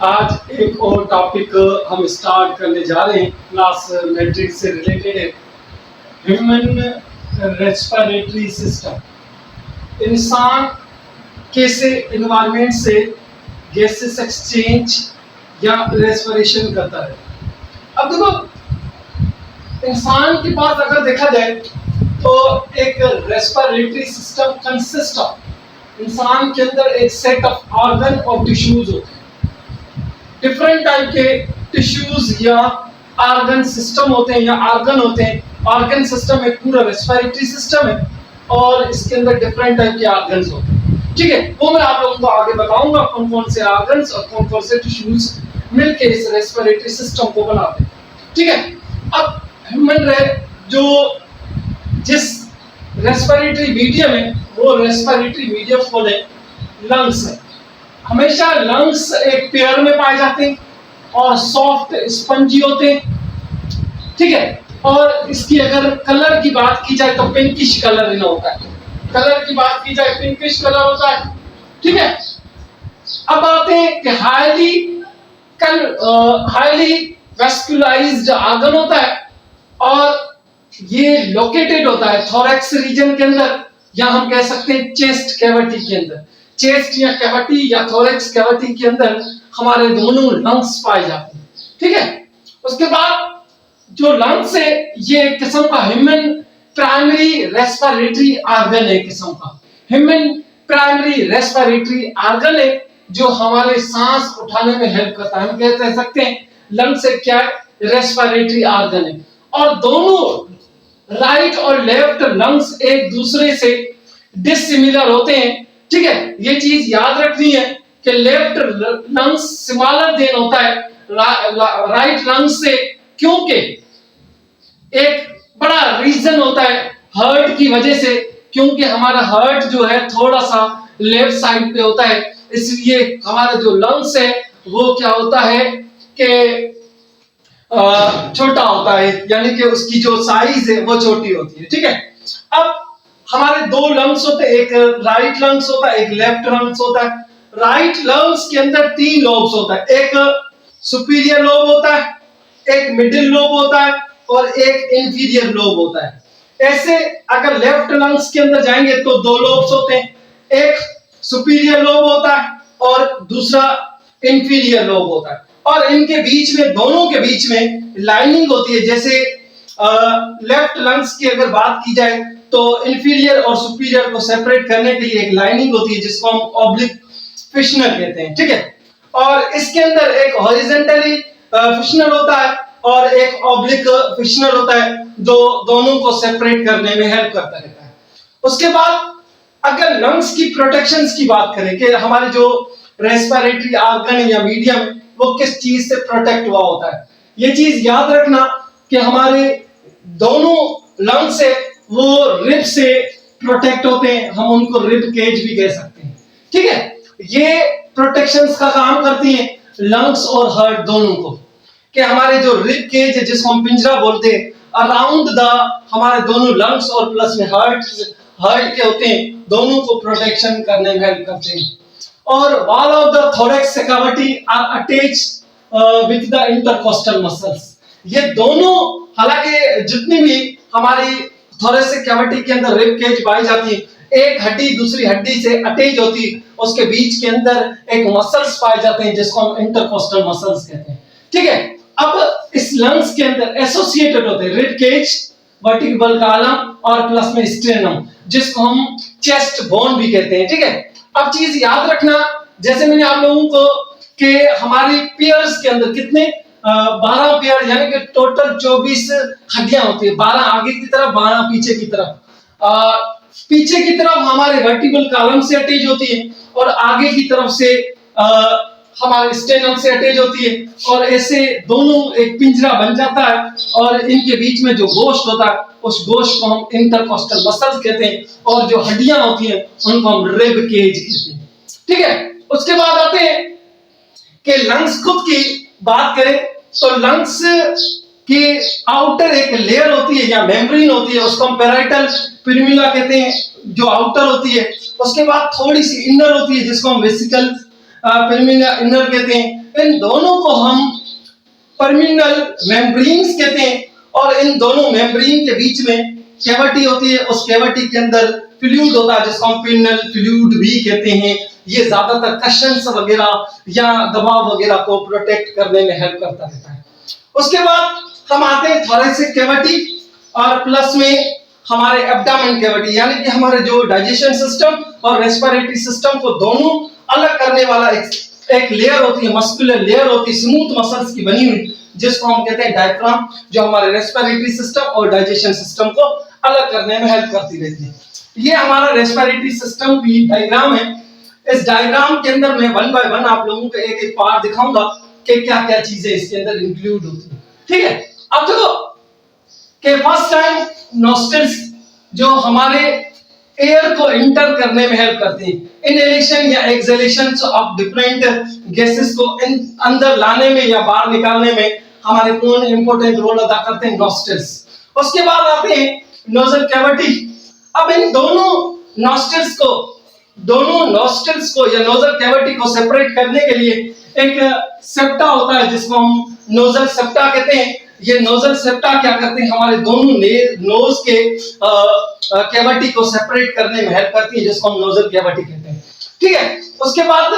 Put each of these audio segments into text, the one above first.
आज एक और टॉपिक हम स्टार्ट करने जा रहे हैं, क्लास मैट्रिक्स से रिलेटेड है। Human respiratory system. इंसान कैसे एनवायरनमेंट से गैसेस एक्सचेंज या रेस्पिरेशन करता है। अब देखो, इंसान के पास अगर देखा जाए तो एक रेस्पिरेटरी सिस्टम कंसिस्ट ऑफ, इंसान के अंदर एक सेट ऑफ ऑर्गन और टिश्यूज होते हैं। डिफरेंट टाइप के टिश्यूज या ऑर्गन सिस्टम होते हैं या ऑर्गन होते हैं। ऑर्गन सिस्टम एक पूरा रेस्पिरेटरी सिस्टम है और इसके अंदर डिफरेंट टाइप के ऑर्गन्स होते हैं। ठीक है, वो मैं आप लोगों को आगे बताऊंगा कौन कौन से ऑर्गन्स और कौन कौन से टिश्यूज मिलके इस रेस्पिरेटरी सिस्टम को बनाते हैं। ठीक है, अब ह्यूमन जो जिस रेस्पिरेटरी मीडियम है वो रेस्पिरेटरी मीडियम को लंग्स है। हमेशा लंग्स एक पेयर में पाए जाते हैं और सॉफ्ट स्पंजी होते हैं। ठीक है, और इसकी अगर कलर की बात की जाए तो पिंकिश कलर इनका होता है। कलर की बात की जाए पिंकिश कलर होता है। ठीक है, अब आते हैं कि हाईली वेस्कुलाइज्ड ऑर्गन होता है और ये लोकेटेड होता है थोरैक्स रीजन के अंदर, या हम कह सकते हैं चेस्ट कैविटी के अंदर। चेस्ट या कैविटी या थोरैक्स कैविटी के अंदर हमारे दोनों लंग्स पाए जाते हैं। ठीक है, उसके बाद जो लंग्स है ये एक किस्म का ह्यूमन प्राइमरी रेस्पिरेटरी ऑर्गन है। किस्म का ह्यूमन प्राइमरी रेस्पिरेटरी ऑर्गन है जो हमारे सांस उठाने में हेल्प करता है। हम कह सकते हैं लंग्स एक क्या है, रेस्पिरेटरी ऑर्गन है। और दोनों राइट और लेफ्ट लंग्स एक दूसरे से डिसिमिलर होते हैं। ठीक है, ये चीज याद रखनी है कि लेफ्ट लंग्स स्मॉलर देन होता है राइट लंग्स से, क्योंकि एक बड़ा रीजन होता है हार्ट की वजह से, क्योंकि हमारा हार्ट जो है थोड़ा सा लेफ्ट साइड पे होता है, इसलिए हमारा जो लंग्स है वो क्या होता है कि छोटा होता है, यानी कि उसकी जो साइज है वो छोटी होती है। ठीक है, अब हमारे दो लंग्स होते हैं, एक राइट लंग्स होता है, एक लेफ्ट लंग्स होता है। राइट लंग्स के अंदर 3 लोब्स होता है, एक सुपीरियर लोब होता है, एक मिडिल लोब होता है और एक इंफीरियर लोब होता है। ऐसे अगर लेफ्ट लंग्स के अंदर जाएंगे तो 2 लोब्स होते हैं, एक सुपीरियर लोब होता है और दूसरा इंफीरियर लोब होता है। और इनके बीच में, दोनों के बीच में लाइनिंग होती है। जैसे लेफ्ट लंग्स की अगर बात की जाए तो इंफीरियर और सुपीरियर को सेपरेट करने के लिए एक लाइनिंग होती है जिसको हम ऑब्लिक फिशनर कहते हैं। ठीक है, और इसके अंदर एक हॉरिजॉन्टली फिशनर होता है और एक ऑब्लिक फिशनर होता है जो दोनों को सेपरेट करने में हेल्प करता रहता है। उसके बाद अगर लंग्स की प्रोटेक्शंस की बात करें कि हमारे जो रेस्पिरेटरी ऑर्गन या मीडियम वो किस चीज से प्रोटेक्ट हुआ होता है, ये चीज याद रखना कि हमारे दोनों लंग्स है वो रिब से प्रोटेक्ट होते हैं। हम उनको रिब केज भी कह सकते हैं। ठीक है, ये प्रोटेक्शंस का काम करती हैं लंग्स और हार्ट दोनों को, कि हमारे जो रिब केज है जिसको हम पिंजरा बोलते हैं, अराउंड द हमारे दोनों लंग्स और प्लस में हार्ट के होते हैं, दोनों को प्रोटेक्शन करने में हेल्प करते हैं। और wall of the thorax cavity are attached with the intercostal muscles. ये दोनों, हालांकि जितनी भी हमारी थोरैसिक कैविटी के अंदर रिब केज पाई जाती है, एक हड्डी दूसरी हड्डी से अटैच होती है, उसके बीच के अंदर एक मसल्स पाए जाते हैं जिसको हम इंटरकोस्टल मसल्स कहते हैं। ठीक है, अब इस लंग्स के अंदर एसोसिएटेड होते हैं रिब केज, वर्टिब्रल कॉलम और प्लस में स्टेर्नम, जिसको हम चेस्ट बोन भी कहते हैं। ठीक है, अब चीज याद रखना, जैसे मैंने आप लोगों को कि हमारी पेयर्स के अंदर कितने 12 पेयर, यानी कि टोटल 24 हड्डियां होती है, 12 आगे की तरफ, 12 पीछे की तरफ। पीछे की तरफ हमारे वर्टिब्रल कॉलम से अटैच होती है और आगे की तरफ से हमारे स्टेर्नम से अटैच होती है, और ऐसे दोनों एक पिंजरा बन जाता है और इनके बीच में जो गोश्त होता है उस गोश्त को हम इंटरकोस्टल मसल्स कहते हैं, और जो हड्डियां होती हैं उनको हम रिब केज कहते हैं। ठीक है, उसके बाद आते हैं कि लंग्स खुद की बात करें तो लंग्स की आउटर एक लेयर होती है या मेम्ब्रेन होती है, उसको हम पेराइटल प्रिमिला कहते हैं, जो आउटर होती है। उसके बाद थोड़ी सी इनर होती है जिसको हम वेसिकल प्रिमिला इनर कहते हैं। इन दोनों को हम पर्मिनल मेम्ब्रेन्स कहते हैं, और इन दोनों मेम्ब्रेन के बीच में कैविटी होती है, उस कैविटी के अंदर फ्लूइड होता है जिसको हम पिनल फ्लूइड भी कहते हैं। ये ज्यादातर कशंस वगैरह या दबाव वगैरह को प्रोटेक्ट करने में हेल्प करता रहता है। उसके बाद हम आते हैं थोरेसिक कैविटी, और प्लस में हमारे एब्डोमेन कैविटी, यानी कि हमारे जो डाइजेशन सिस्टम और रेस्पिरेटरी सिस्टम को दोनों अलग करने वाला एक लेयर होती है, मस्कुलर लेयर होती है, स्मूथ मसल्स की बनी हुई, जिसको हम कहते हैं डायफ्राम, जो हमारे रेस्पिरेटरी सिस्टम और डाइजेशन सिस्टम को अलग करने में हेल्प करती रहती है। ये हमारा रेस्पिरेटरी सिस्टम की डायग्राम है। इस डायग्राम के अंदर मैं वन बाय वन आप लोगों को एक एक पार्ट दिखाऊंगा कि क्या क्या चीजें इसके अंदर इंक्लूड होती हैं। ठीक है, अब देखो कि फर्स्ट टाइम नॉस्ट्रल्स जो हमारे एयर को इंटर करने में हेल्प करते हैं, इनहेलेशन या एक्सहेलेशन ऑफ डिफरेंट गैसेस को अंदर लाने में या बाहर निकालने में हमारे कौन इंपॉर्टेंट रोल अदा करते हैं? नॉस्ट्रल्स। उसके बाद आते हैं नोजल कैविटी। अब इन दोनों नॉस्ट्रल्स को या नोजल कैविटी को सेपरेट करने के लिए एक सेप्टा होता है जिसको हम नोजल सेप्टा कहते हैं। ये नोजल सेप्टा क्या करते हैं? हमारे दोनों नोज के कैविटी को सेपरेट करने में हेल्प करती है, जिसको हम नोजल कैविटी कहते हैं। ठीक है, उसके बाद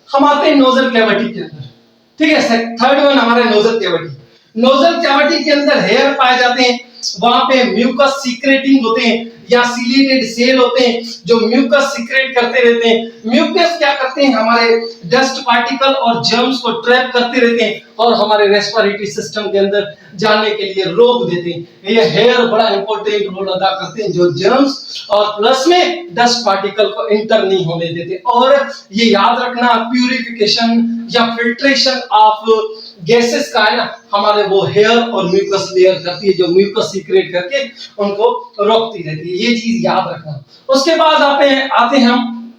हम आते हैं नोजल कैविटी के अंदर। ठीक है, थर्ड वन हमारे नोजल कैविटी। नोजल कैविटी के अंदर हेयर पाए जाते हैं, वहां पे म्यूकस सीक्रेटिंग होते हैं या सिलिएटेड सेल होते हैं जो म्यूकस सीक्रेट करते रहते हैं। म्यूकस क्या करते हैं? हमारे डस्ट पार्टिकल और जर्म्स को ट्रैप करते रहते हैं और हमारे रेस्पिरेटरी सिस्टम के अंदर जाने के लिए रोक देते हैं। ये हेयर बड़ा इंपॉर्टेंट रोल अदा करते हैं, जो जर्म्स और प्लस में डस्ट पार्टिकल को इंटर नहीं होने देते। और ये याद रखना, प्यूरिफिकेशन या फिल्ट्रेशन ऑफ गैसेस का है ना, हमारे वो हेयर और म्यूकस लेयर करती है, जो म्यूकस सीक्रेट करके उनको रोकती रहती है। ये चीज याद रखना। उसके बाद आते हैं हम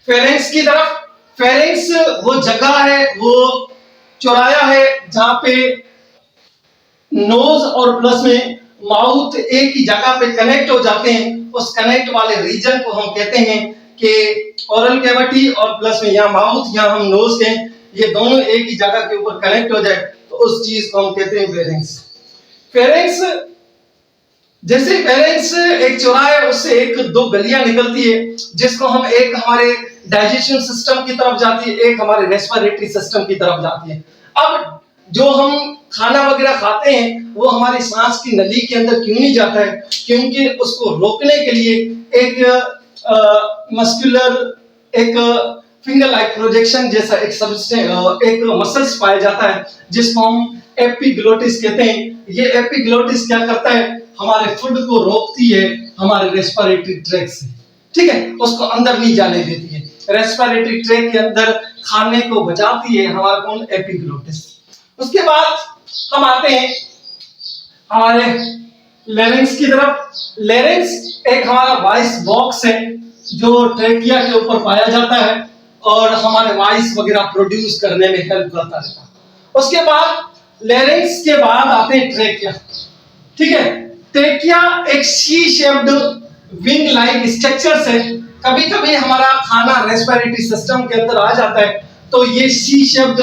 फेरेंक्स की तरफ। फेरेंक्स वो जगह है, वो चौराया है जहां पे नोज और प्लस में माउथ एक ही जगह पे कनेक्ट हो जाते हैं। उस कनेक्ट वाले रीजन को हम कहते हैं कि ओरल कैविटी और प्लस में यहाँ माउथ, यहाँ हम नोज के, ये दोनों एक ही जगह के ऊपर कनेक्ट हो जाए तो उस चीज को हम कहते हैं फेरेंक्स। फेरेंक्स, जैसे फेरेंक्स एक चौराहा है, उससे एक दो गलियां निकलती है, जिसको हम एक हमारे डाइजेशन सिस्टम की तरफ जाती है, एक हमारे रेस्पिरेटरी सिस्टम की तरफ जाती है। अब जो हम खाना वगैरह खाते हैं वो हमारी सांस की नली के अंदर क्यों नहीं जाता है? क्योंकि उसको रोकने के लिए एक मस्कुलर, एक फिंगर लाइक प्रोजेक्शन जैसा एक मसल्स पाया जाता है, जिसको हम एपिग्लोटिस कहते हैं। ये एपिग्लोटिस क्या करता है? हमारे फूड को रोकती है हमारे रेस्पिरेटरी ट्रैक से। ठीक है, उसको अंदर नहीं जाने देती है। रेस्पिरेटरी ट्रैक के अंदर खाने को बचाती है हमारा कौन? एपिग्लोटिस। उसके बाद हम आते हैं हमारे लेरिंक्स की तरफ। लेरिंक्स एक हमारा वॉइस बॉक्स है जो ट्रेकिया के ऊपर पाया जाता है और हमारे वॉइस वगैरह प्रोड्यूस करने में हेल्प करता रहता है। उसके बाद लेरिंक्स के बाद आते हैं ट्रेकिया। ठीक है, ट्रेकिया एक C shaped wing like structure है। कभी कभी हमारा खाना रेस्पिरेटरी सिस्टम के अंदर आ जाता है तो ये सी शेप्ड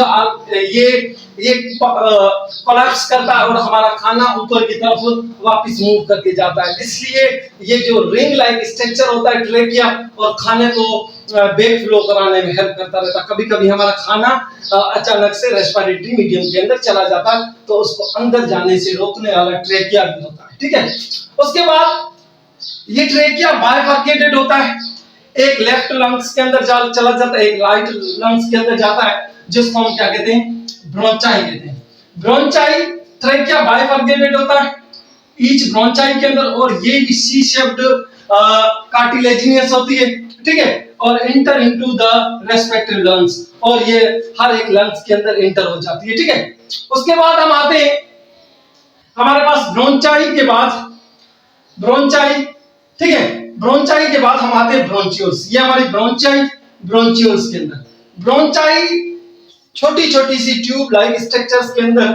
ये कोलैप्स करता है और हमारा खाना ऊपर की तरफ वापस मूव करके जाता है। इसलिए ये जो रिंग लाइक स्ट्रक्चर होता है ट्रेकिया, और खाने को बैक फ्लो कराने में हेल्प करता रहता है। कभी कभी हमारा खाना अचानक से रेस्पिरेटरी मीडियम के अंदर चला जाता है तो उसको अंदर जाने से रोकने वाला ट्रेकिया भी होता है। ठीक है, उसके बाद ये ट्रेकिया बाइफर्केटेड होता है, एक लेफ्ट लंग्स के अंदर चला जाता है, एक राइट लंग्स के अंदर जाता है, जिसको हम क्या कहते हैं? ब्रोंचाई कहते हैं। ब्रोंचाई ट्रेकिया बाइफर्केटेड होता है ईच ब्रोंचाई के अंदर, और ये भी सी शेप्ड कार्टिलेजिनियस होती है। ठीक है, और inter into the respective lungs, और ये हर एक लंग्स के अंदर इंटर हो जाती है। ठीक है, उसके बाद हम आते हैं हमारे पास ब्रोंचाई के बाद ब्रोंचाई। ठीक है, ब्रोंचाई के बाद हम आते हैं ब्रोंचियोल्स। ये हमारी ब्रोंचाई, ब्रोंचियोल्स के अंदर ब्रोंचाई छोटी छोटी सी ट्यूब लाइक स्ट्रक्चर्स के अंदर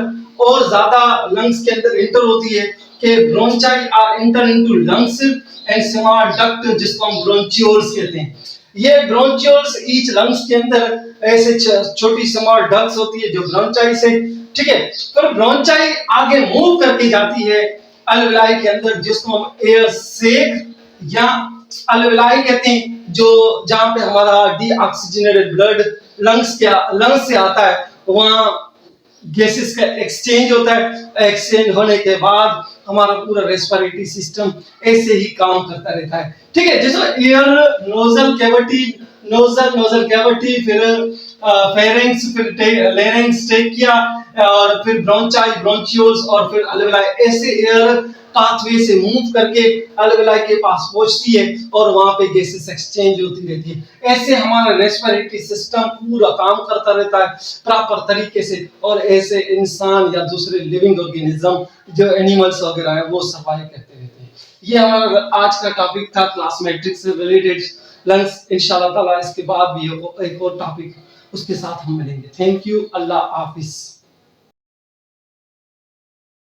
और ज्यादा लंग्स के अंदर इंटर होती है कि bronchi are enter into lungs and small duct, जिसको हम ब्रोंचियोल्स कहते हैं। ये ब्रोंचियोल्स ईच लंग्स के अंदर ऐसे छोटी स्मॉल डक्ट्स होती है जो ब्रोंचाई से, ठीक है, फिर ब्रोंचाई आगे मूव करके जाती है अल्वेलाई के अंदर, जिसको हम एयर सेक या अल्वेलाई कहते हैं, जो जहां पे हमारा डीऑक्सीजनेटेड ब्लड लंग्स से आता है, वहां गैसेस का एक्सचेंज होता है। एक्सचेंज होने के बाद हमारा पूरा रेस्पिरेटरी सिस्टम ऐसे ही काम करता रहता है, ठीक है। जैसे एयर नोजल कैविटी, फिर फेरिंग्स, फिर लेरिंग्स, ट्रेकिया, और फिर ब्रोंचाई, ब्रोंचियोल्स, और फिर अल्वेलाई, ऐसे एयर पाथवे से मूव करके अल्वेलाई के पास पहुंचती है और वहां पे गैसेस एक्सचेंज होती रहती है। ऐसे हमारा रेस्पिरेटरी सिस्टम पूरा काम करता रहता है प्रॉपर तरीके से, और ऐसे इंसान या दूसरे लिविंग ऑर्गेनिज्म जो एनिमल्स वगैरह है वो सर्वाइव करते रहते हैं। ये हमारा आज का टॉपिक था क्लास मैट्रिक्स से रिलेटेड लंग्स। इंशाल्लाह ताला इसके बाद भी एक और टॉपिक उसके साथ हम मिलेंगे। Thank you, Allah Hafiz.